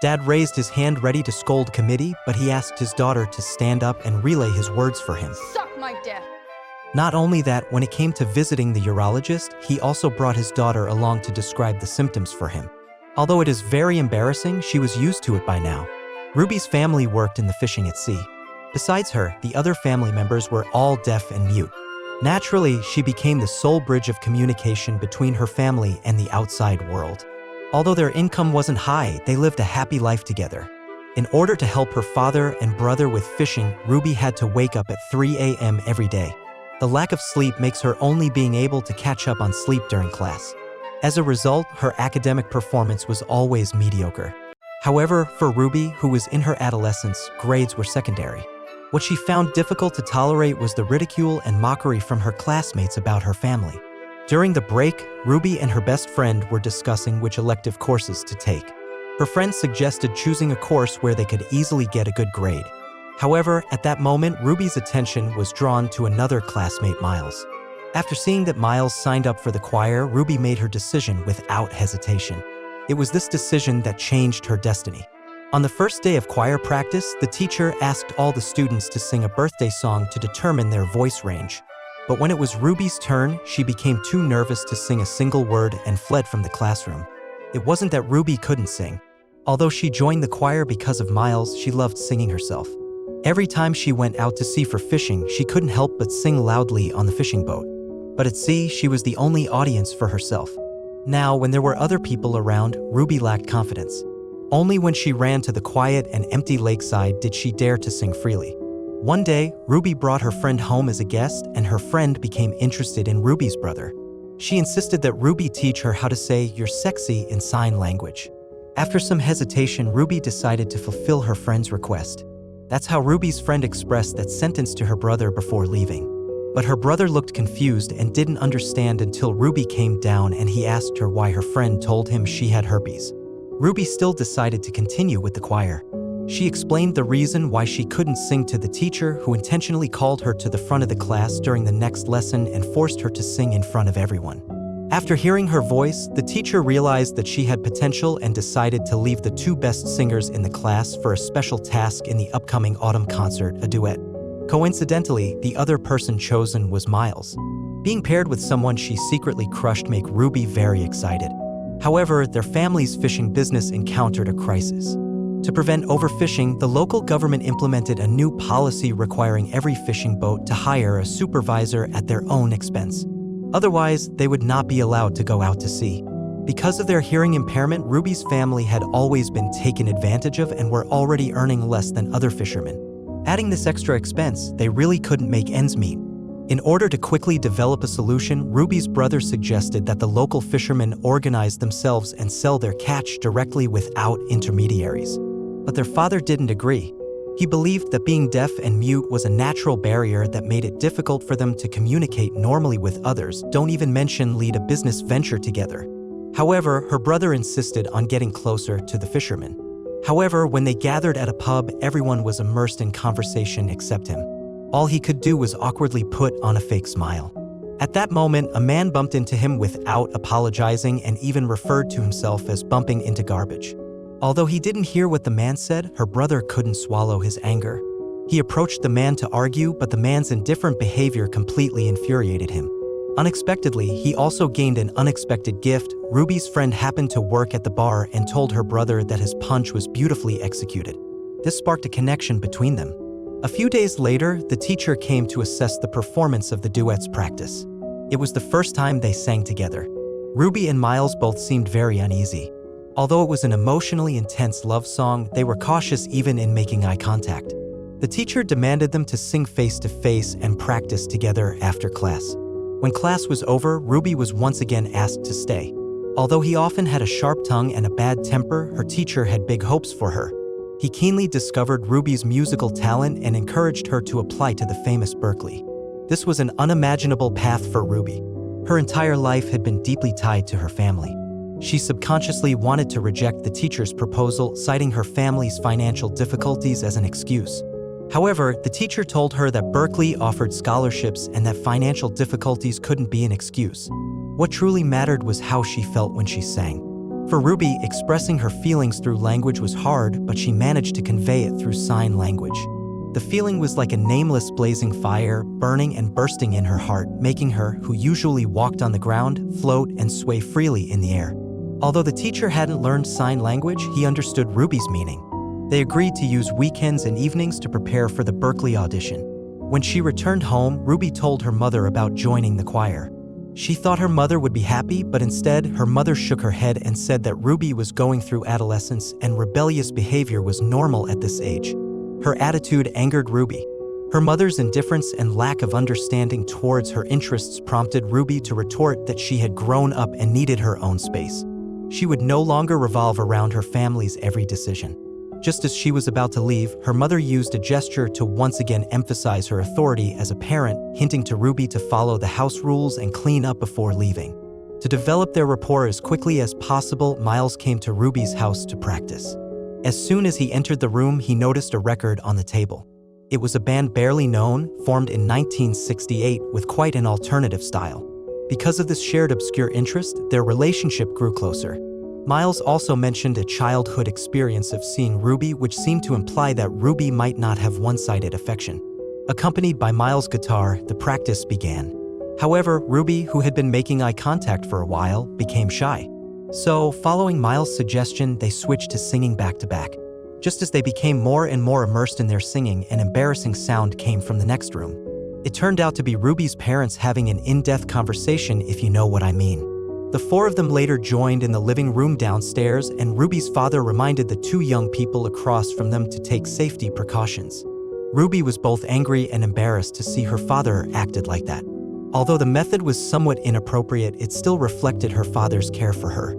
Dad raised his hand ready to scold committee, but he asked his daughter to stand up and relay his words for him. Suck my dick. Not only that, when it came to visiting the urologist, he also brought his daughter along to describe the symptoms for him. Although it is very embarrassing, she was used to it by now. Ruby's family worked in the fishing at sea. Besides her, the other family members were all deaf and mute. Naturally, she became the sole bridge of communication between her family and the outside world. Although their income wasn't high, they lived a happy life together. In order to help her father and brother with fishing, Ruby had to wake up at 3 a.m. every day. The lack of sleep makes her only being able to catch up on sleep during class. As a result, her academic performance was always mediocre. However, for Ruby, who was in her adolescence, grades were secondary. What she found difficult to tolerate was the ridicule and mockery from her classmates about her family. During the break, Ruby and her best friend were discussing which elective courses to take. Her friend suggested choosing a course where they could easily get a good grade. However, at that moment, Ruby's attention was drawn to another classmate, Miles. After seeing that Miles signed up for the choir, Ruby made her decision without hesitation. It was this decision that changed her destiny. On the first day of choir practice, the teacher asked all the students to sing a birthday song to determine their voice range. But when it was Ruby's turn, she became too nervous to sing a single word and fled from the classroom. It wasn't that Ruby couldn't sing. Although she joined the choir because of Miles, she loved singing herself. Every time she went out to sea for fishing, she couldn't help but sing loudly on the fishing boat. But at sea, she was the only audience for herself. Now, when there were other people around, Ruby lacked confidence. Only when she ran to the quiet and empty lakeside did she dare to sing freely. One day, Ruby brought her friend home as a guest, and her friend became interested in Ruby's brother. She insisted that Ruby teach her how to say "you're sexy" in sign language. After some hesitation, Ruby decided to fulfill her friend's request. That's how Ruby's friend expressed that sentence to her brother before leaving. But her brother looked confused and didn't understand until Ruby came down and he asked her why her friend told him she had herpes. Ruby still decided to continue with the choir. She explained the reason why she couldn't sing to the teacher, who intentionally called her to the front of the class during the next lesson and forced her to sing in front of everyone. After hearing her voice, the teacher realized that she had potential and decided to leave the two best singers in the class for a special task in the upcoming autumn concert, a duet. Coincidentally, the other person chosen was Miles. Being paired with someone she secretly crushed made Ruby very excited. However, their family's fishing business encountered a crisis. To prevent overfishing, the local government implemented a new policy requiring every fishing boat to hire a supervisor at their own expense. Otherwise, they would not be allowed to go out to sea. Because of their hearing impairment, Ruby's family had always been taken advantage of and were already earning less than other fishermen. Adding this extra expense, they really couldn't make ends meet. In order to quickly develop a solution, Ruby's brother suggested that the local fishermen organize themselves and sell their catch directly without intermediaries. But their father didn't agree. He believed that being deaf and mute was a natural barrier that made it difficult for them to communicate normally with others, don't even mention lead a business venture together. However, her brother insisted on getting closer to the fishermen. However, when they gathered at a pub, everyone was immersed in conversation except him. All he could do was awkwardly put on a fake smile. At that moment, a man bumped into him without apologizing and even referred to himself as bumping into garbage. Although he didn't hear what the man said, her brother couldn't swallow his anger. He approached the man to argue, but the man's indifferent behavior completely infuriated him. Unexpectedly, he also gained an unexpected gift. Ruby's friend happened to work at the bar and told her brother that his punch was beautifully executed. This sparked a connection between them. A few days later, the teacher came to assess the performance of the duets practice. It was the first time they sang together. Ruby and Miles both seemed very uneasy. Although it was an emotionally intense love song, they were cautious even in making eye contact. The teacher demanded them to sing face-to-face and practice together after class. When class was over, Ruby was once again asked to stay. Although he often had a sharp tongue and a bad temper, her teacher had big hopes for her. He keenly discovered Ruby's musical talent and encouraged her to apply to the famous Berklee. This was an unimaginable path for Ruby. Her entire life had been deeply tied to her family. She subconsciously wanted to reject the teacher's proposal, citing her family's financial difficulties as an excuse. However, the teacher told her that Berklee offered scholarships and that financial difficulties couldn't be an excuse. What truly mattered was how she felt when she sang. For Ruby, expressing her feelings through language was hard, but she managed to convey it through sign language. The feeling was like a nameless blazing fire, burning and bursting in her heart, making her, who usually walked on the ground, float and sway freely in the air. Although the teacher hadn't learned sign language, he understood Ruby's meaning. They agreed to use weekends and evenings to prepare for the Berkeley audition. When she returned home, Ruby told her mother about joining the choir. She thought her mother would be happy, but instead, her mother shook her head and said that Ruby was going through adolescence and rebellious behavior was normal at this age. Her attitude angered Ruby. Her mother's indifference and lack of understanding towards her interests prompted Ruby to retort that she had grown up and needed her own space. She would no longer revolve around her family's every decision. Just as she was about to leave, her mother used a gesture to once again emphasize her authority as a parent, hinting to Ruby to follow the house rules and clean up before leaving. To develop their rapport as quickly as possible, Miles came to Ruby's house to practice. As soon as he entered the room, he noticed a record on the table. It was a band barely known, formed in 1968 with quite an alternative style. Because of this shared obscure interest, their relationship grew closer. Miles also mentioned a childhood experience of seeing Ruby, which seemed to imply that Ruby might not have one-sided affection. Accompanied by Miles' guitar, the practice began. However, Ruby, who had been making eye contact for a while, became shy. So, following Miles' suggestion, they switched to singing back-to-back. Just as they became more and more immersed in their singing, an embarrassing sound came from the next room. It turned out to be Ruby's parents having an in-depth conversation, if you know what I mean. The four of them later joined in the living room downstairs, and Ruby's father reminded the two young people across from them to take safety precautions. Ruby was both angry and embarrassed to see her father acted like that. Although the method was somewhat inappropriate, it still reflected her father's care for her.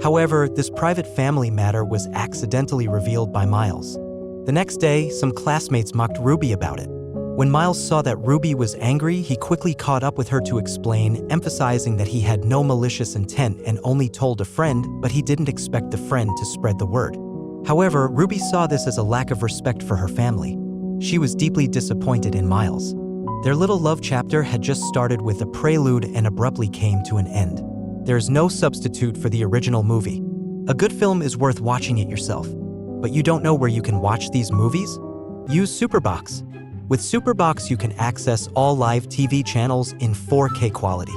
However, this private family matter was accidentally revealed by Miles. The next day, some classmates mocked Ruby about it. When Miles saw that Ruby was angry, he quickly caught up with her to explain, emphasizing that he had no malicious intent and only told a friend, but he didn't expect the friend to spread the word. However, Ruby saw this as a lack of respect for her family. She was deeply disappointed in Miles. Their little love chapter had just started with a prelude and abruptly came to an end. There is no substitute for the original movie. A good film is worth watching it yourself. But you don't know where you can watch these movies? Use Superbox. With Superbox, you can access all live TV channels in 4K quality.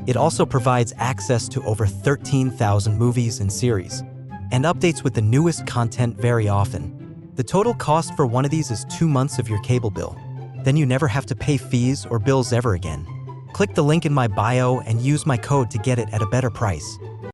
It also provides access to over 13,000 movies and series, and updates with the newest content very often. The total cost for one of these is 2 months of your cable bill. Then you never have to pay fees or bills ever again. Click the link in my bio and use my code to get it at a better price.